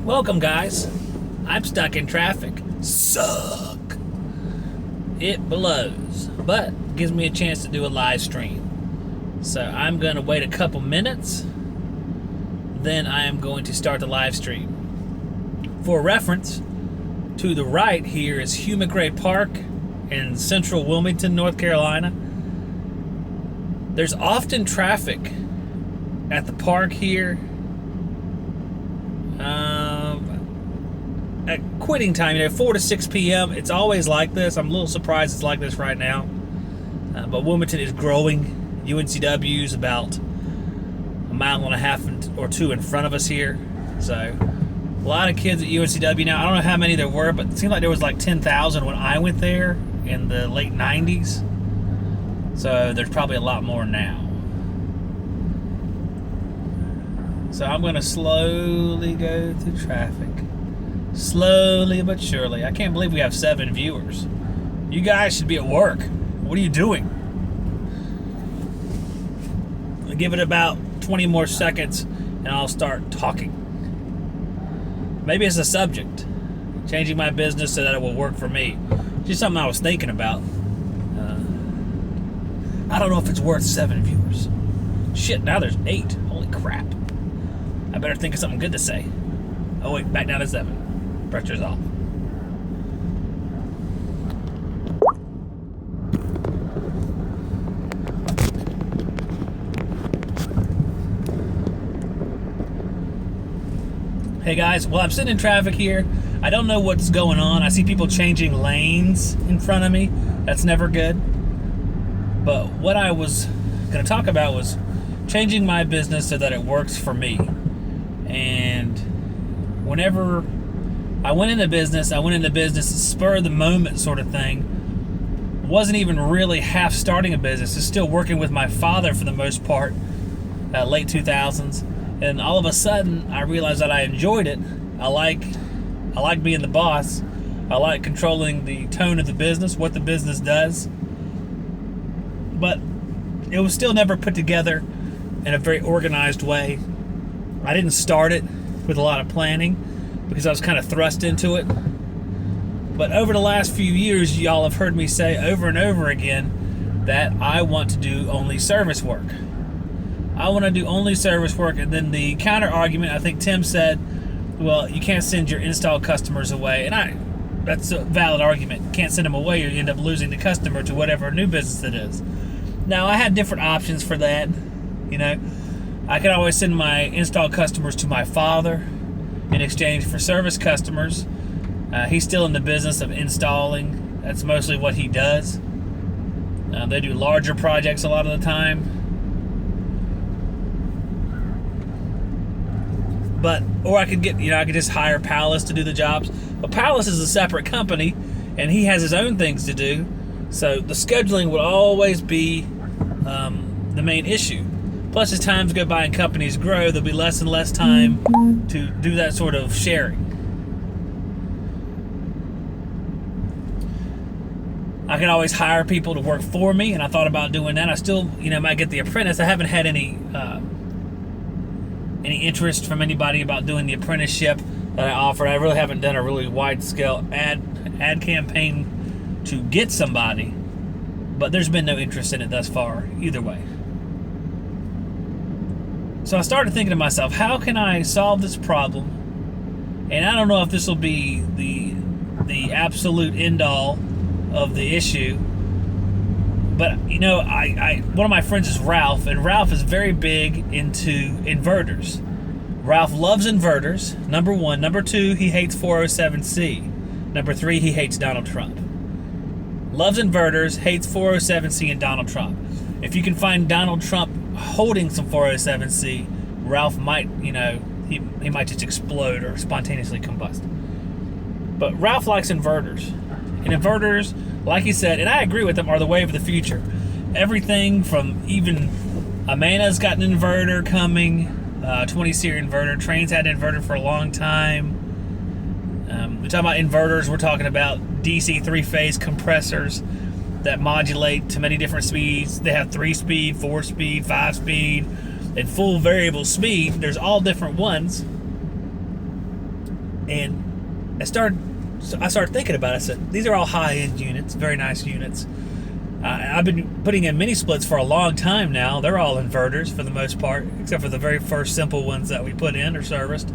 Welcome, guys. I'm stuck in traffic. Suck. It blows, but gives me a chance to do a live stream. So I'm going to wait a couple minutes. Then I am going to start the live stream. For reference, to the right here is Hugh McRae Park in central Wilmington, North Carolina. There's often traffic at the park here. At quitting time, 4 to 6 p.m., it's always like this. I'm a little surprised it's like this right now. But Wilmington is growing. UNCW is about a mile and a half or two in front of us here. So, a lot of kids at UNCW now. I don't know how many there were, but it seemed like there was like 10,000 when I went there in the late 90s. So, there's probably a lot more now. So, I'm going to slowly go through traffic. Slowly but surely. I can't believe we have 7 viewers. You guys should be at work. What are you doing? I'll give it about 20 more seconds and I'll start talking. Maybe it's a subject. Changing my business so that it will work for me. Just something I was thinking about. I don't know if it's worth 7 viewers. Shit, now there's 8. Holy crap. I better think of something good to say. Oh wait, back down to 7. Pressure's off. Hey guys, well, I'm sitting in traffic here. I don't know what's going on. I see people changing lanes in front of me. That's never good. But what I was going to talk about was changing my business so that it works for me. And whenever I went into business spur of the moment sort of thing. Wasn't even really half starting a business. Just still working with my father for the most part, late 2000s. And all of a sudden, I realized that I enjoyed it. I like being the boss. I like controlling the tone of the business, what the business does. But it was still never put together in a very organized way. I didn't start it with a lot of planning, because I was kind of thrust into it. But over the last few years, y'all have heard me say over and over again that I want to do only service work. I want to do only service work, and then the counter argument, I think Tim said, well, you can't send your install customers away. And that's a valid argument. You can't send them away or you end up losing the customer to whatever new business it is. Now, I had different options for that. I could always send my install customers to my father in exchange for service customers. He's still in the business of installing. That's mostly what he does. They do larger projects a lot of the time. Or I could I could just hire Palace to do the jobs. But Palace is a separate company, and he has his own things to do. So the scheduling would always be the main issue. Plus, as times go by and companies grow, there'll be less and less time to do that sort of sharing. I can always hire people to work for me, and I thought about doing that. I still, might get the apprentice. I haven't had any interest from anybody about doing the apprenticeship that I offered. I really haven't done a really wide-scale ad campaign to get somebody, but there's been no interest in it thus far, either way. So I started thinking to myself, how can I solve this problem? And I don't know if this will be the absolute end-all of the issue. But, one of my friends is Ralph, and Ralph is very big into inverters. Ralph loves inverters, number 1. Number 2, he hates 407C. Number 3, he hates Donald Trump. Loves inverters, hates 407C and Donald Trump. If you can find Donald Trump holding some 407C, Ralph might, he might just explode or spontaneously combust. But Ralph likes inverters. And inverters, like he said, and I agree with him, are the way of the future. Everything from even Amana's got an inverter coming, 20-series inverter. Train's had an inverter for a long time. We're talking about inverters, we're talking about DC 3-phase compressors that modulate to many different speeds. They have 3-speed, 4-speed, 5-speed, and full variable speed. There's all different ones. And I started thinking about it. I said, these are all high-end units, very nice units. I've been putting in mini splits for a long time now. They're all inverters for the most part, except for the very first simple ones that we put in or serviced.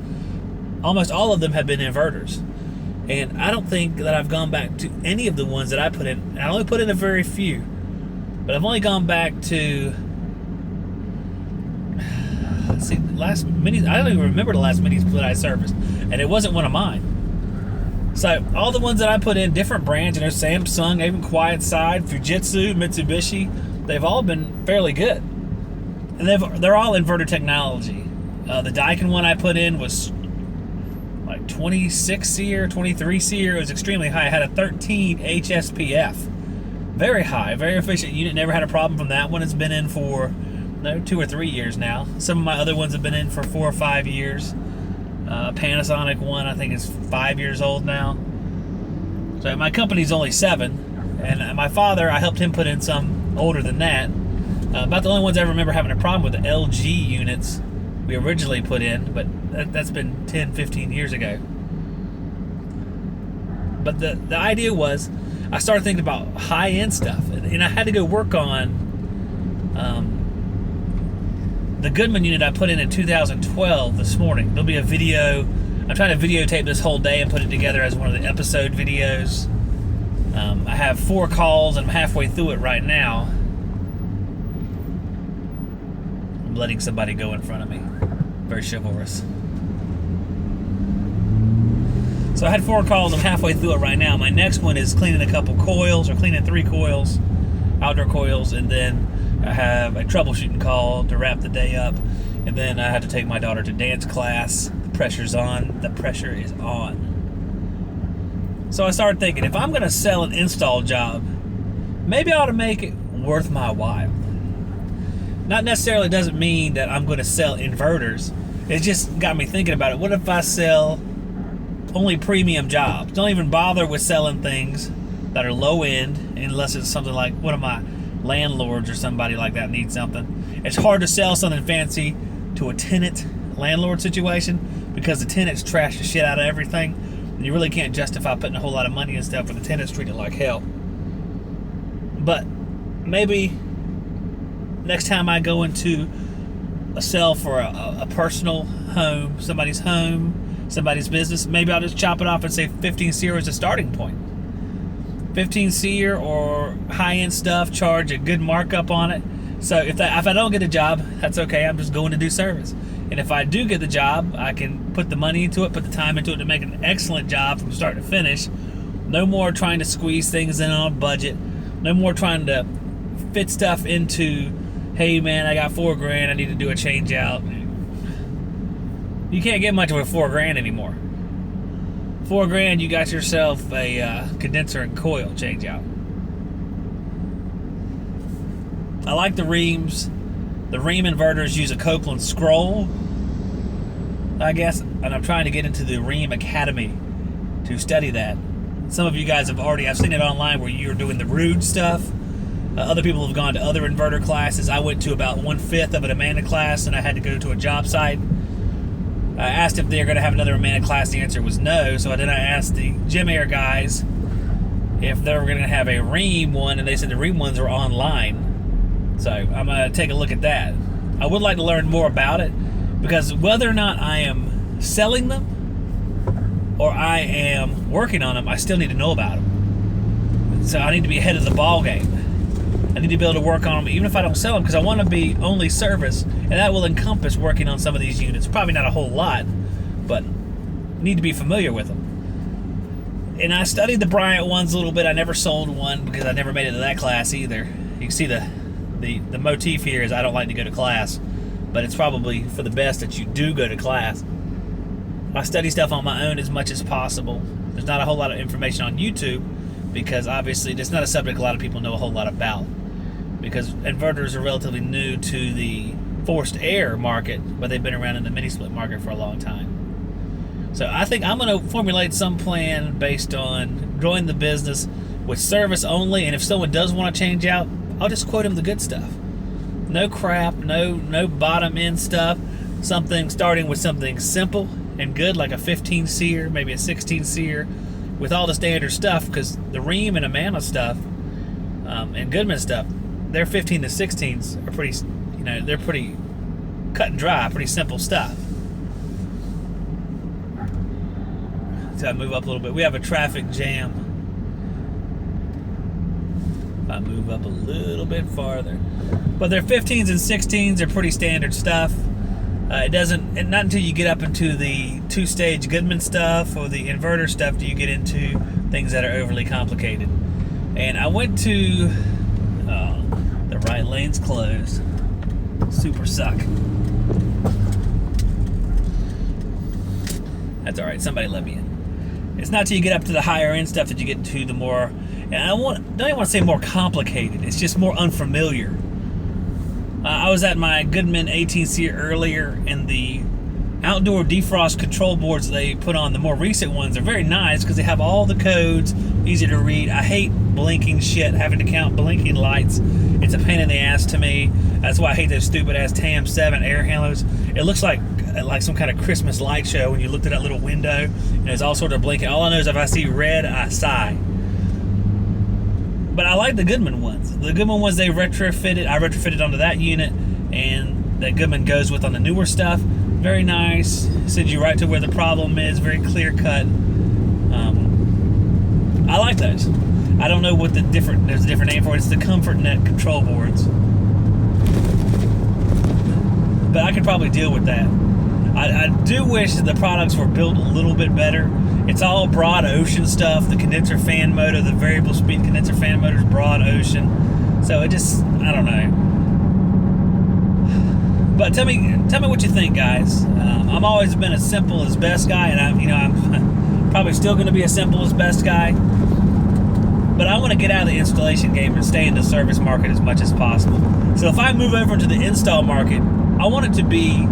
Almost all of them have been inverters. And I don't think that I've gone back to any of the ones that I put in. I only put in a very few. But I've only gone back to, let's see, last mini, I don't even remember the last mini split I serviced. And it wasn't one of mine. So all the ones that I put in, different brands, Samsung, even QuietSide, Fujitsu, Mitsubishi, they've all been fairly good. And they're all inverter technology. The Daikin one I put in was like 26 SEER, 23 SEER. It was extremely high. It had a 13 HSPF. Very high, very efficient unit. Never had a problem from that one. It's been in for 2 or 3 years now. Some of my other ones have been in for 4 or 5 years. Panasonic one, I think, is 5 years old now. So my company's only 7, and my father, I helped him put in some older than that. About the only ones I remember having a problem with the LG units we originally put in, but that's been 10, 15 years ago. But the idea was, I started thinking about high-end stuff, and I had to go work on the Goodman unit I put in 2012 this morning. There'll be a video. I'm trying to videotape this whole day and put it together as one of the episode videos. I have 4 calls, and I'm halfway through it right now. I'm letting somebody go in front of me. Very chivalrous. So I had 4 calls. I'm halfway through it right now. My next one is cleaning a couple coils, or cleaning 3 coils, outdoor coils, and then I have a troubleshooting call to wrap the day up, and then I have to take my daughter to dance class. The pressure's on. The pressure is on. So I started thinking, if I'm going to sell an install job, maybe I ought to make it worth my while. Not necessarily doesn't mean that I'm going to sell inverters. It just got me thinking about it. What if I sell only premium jobs? Don't even bother with selling things that are low end, unless it's something like one of my landlords or somebody like that needs something. It's hard to sell something fancy to a tenant landlord situation because the tenants trash the shit out of everything, and you really can't justify putting a whole lot of money and stuff when the tenants treat it like hell. But maybe next time I go into a sell for a personal home, somebody's business, maybe I'll just chop it off and say 15 SEER is a starting point. 15 SEER or high-end stuff, charge a good markup on it. So if I don't get a job, that's okay. I'm just going to do service. And if I do get the job, I can put the money into it, put the time into it to make an excellent job from start to finish. No more trying to squeeze things in on a budget. No more trying to fit stuff into, hey man, I got $4,000, I need to do a change out. You can't get much with $4,000 anymore. $4,000, you got yourself a condenser and coil change out. I like the Rheems. The Rheem inverters use a Copeland scroll, I guess, and I'm trying to get into the Rheem Academy to study that. Some of you guys have already, I've seen it online where you're doing the Rude stuff. Other people have gone to other inverter classes. I went to about 1/5 of an Amanda class, and I had to go to a job site. I asked if they were going to have another Amanda class. The answer was no. So then I asked the Gem Air guys if they were going to have a Rheem one, and they said the Rheem ones are online. So I'm going to take a look at that. I would like to learn more about it, because whether or not I am selling them or I am working on them, I still need to know about them. So I need to be ahead of the ball game. I need to be able to work on them even if I don't sell them, because I want to be only service, and that will encompass working on some of these units. Probably not a whole lot, but need to be familiar with them. And I studied the Bryant ones a little bit. I never sold one because I never made it to that class either. You can see the motif here is I don't like to go to class, but it's probably for the best that you do go to class. I study stuff on my own as much as possible. There's not a whole lot of information on YouTube, because obviously it's not a subject a lot of people know a whole lot about, because inverters are relatively new to the forced air market, but they've been around in the mini split market for a long time. So I think I'm going to formulate some plan based on growing the business with service only, and if someone does want to change out, I'll just quote them the good stuff. No crap, no bottom end stuff. Something starting with something simple and good, like a 15 seer, maybe a 16 seer, with all the standard stuff, because the Rheem and Amana stuff and Goodman stuff, their 15 to 16s are pretty, they're pretty cut and dry, pretty simple stuff. So I move up a little bit. We have a traffic jam. If I move up a little bit farther. But their 15s and 16s are pretty standard stuff. It doesn't, and not until you get up into the two-stage Goodman stuff or the inverter stuff do you get into things that are overly complicated. And I went to, the right lane's closed. Super suck. That's alright, somebody let me in. It's not till you get up to the higher end stuff that you get to the more, and don't even want to say more complicated, it's just more unfamiliar. I was at my Goodman 18C earlier, and the outdoor defrost control boards they put on, the more recent ones, are very nice because they have all the codes, easy to read. I hate blinking shit, having to count blinking lights. It's a pain in the ass to me. That's why I hate those stupid ass TAM7 air handlers. It looks like some kind of Christmas light show when you looked at that little window and there's all sort of blinking. All I know is if I see red, I sigh. But I like the Goodman ones. The Goodman ones I retrofitted onto that unit, and that Goodman goes with on the newer stuff. Very nice. Sends you right to where the problem is. Very clear cut. I like those. I don't know what there's a different name for it. It's the ComfortNet control boards. But I could probably deal with that. I do wish that the products were built a little bit better. It's all broad ocean stuff. The condenser fan motor, the variable speed condenser fan motor is broad ocean. So it just, I don't know. But tell me what you think, guys. I've always been a simple as best guy, and I'm probably still going to be a simple as best guy. But I want to get out of the installation game and stay in the service market as much as possible. So if I move over into the install market, I want it to be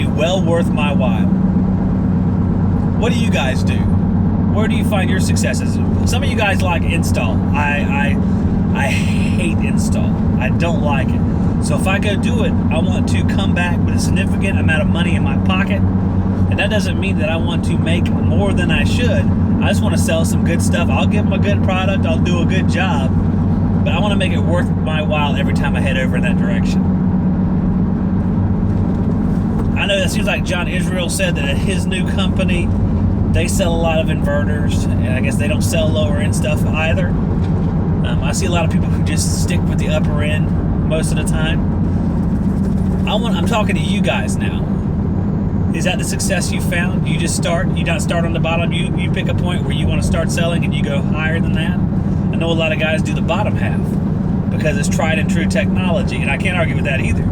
well worth my while. What do you guys do? Where do you find your successes? Some of you guys like install. I hate install. I don't like it. So if I go do it, I want to come back with a significant amount of money in my pocket. And that doesn't mean that I want to make more than I should. I just want to sell some good stuff. I'll give them a good product. I'll do a good job. But I want to make it worth my while every time I head over in that direction. I know it seems like John Israel said that at his new company, they sell a lot of inverters, and I guess they don't sell lower end stuff either. I see a lot of people who just stick with the upper end most of the time. I'm talking to you guys now. Is that the success you found? You just start, you don't start on the bottom, you pick a point where you want to start selling and you go higher than that? I know a lot of guys do the bottom half because it's tried and true technology, and I can't argue with that either,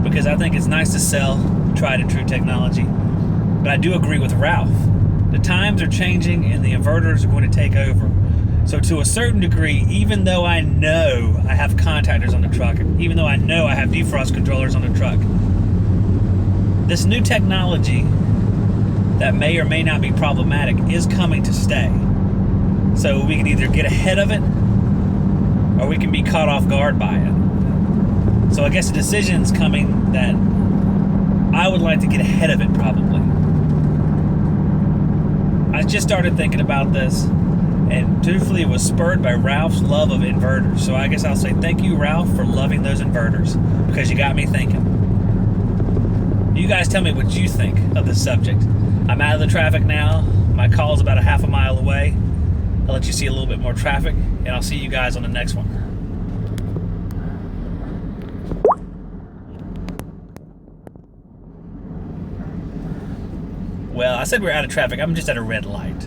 because I think it's nice to sell tried and true technology. But I do agree with Ralph. The times are changing and the inverters are going to take over. So to a certain degree, even though I know I have contactors on the truck, even though I know I have defrost controllers on the truck, this new technology that may or may not be problematic is coming to stay. So we can either get ahead of it or we can be caught off guard by it. So I guess the decision's coming that I would like to get ahead of it, probably. I just started thinking about this, and truthfully it was spurred by Ralph's love of inverters. So I guess I'll say thank you, Ralph, for loving those inverters, because you got me thinking. You guys tell me what you think of this subject. I'm out of the traffic now. My call's about a half a mile away. I'll let you see a little bit more traffic, and I'll see you guys on the next one. Well, I said we're out of traffic. I'm just at a red light.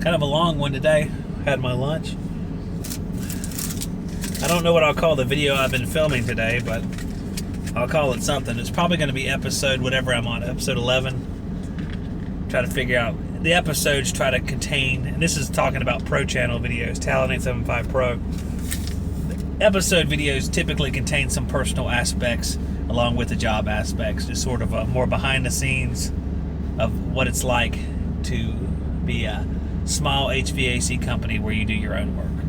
Kind of a long one today. Had my lunch. I don't know what I'll call the video I've been filming today, but I'll call it something. It's probably going to be episode whatever I'm on, episode 11. Try to figure out. The episodes try to contain, and this is talking about Pro Channel videos, Talon 875 Pro. Episode videos typically contain some personal aspects along with the job aspects, just sort of a more behind the scenes of what it's like to be a small HVAC company where you do your own work.